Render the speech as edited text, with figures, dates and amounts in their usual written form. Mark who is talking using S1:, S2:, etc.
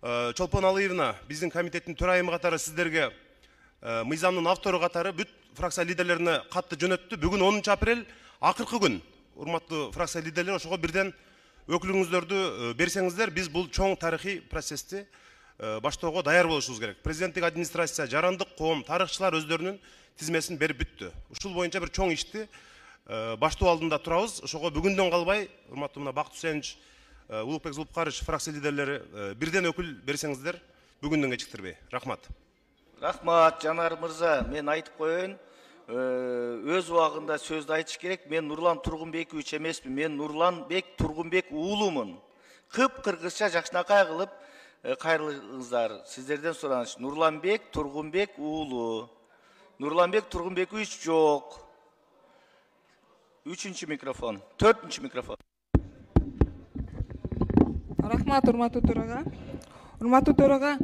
S1: Чолпон Алиевна, биздин комитеттин төрайымы катары сиздерге мыйзамдын автору катары бүт фракция лидерлерине катты жөнөттү. Бүгүн 10 апрель акыркы күн. Урматтуу фракция лидерлери, ошого бирден өкүлүңүздөрдү берсеңиздер, биз бул чоң тарыхый процессти баштоого даяр болушубуз керек. Президенттик администрация, жарандык коом, тарыхчылар өздөрүнүн тизмесин берип бүттү. Ушул боюнча бир чоң ишти баштоо алдында турабыз. Ошого бүгүндөн калбай, урматтуу мына Бакыт Үсенович, Улукбек Зулпукарович, фракция лидерлери бирден өкүл берсеңиздер, бүгүндөн кечиктирбей. Рахмат.
S2: Рахмат, Жанар мырза, мен айтып коеюн. Өз убагында сөздү айтыш керек. Мен Нурлан Тургунбекович эмеспин, мен Нурланбек Тургунбек уулумун. Кып-кыргызча жакшынакай кылып кайрылыңыздар. Сиздерден сураныш. Нурланбек Тургунбек уулу. Нурланбек Тургунбекович жок. 3-чү микрофон. 4-чү микрофон.
S3: Рахмат, урматтуу төрага.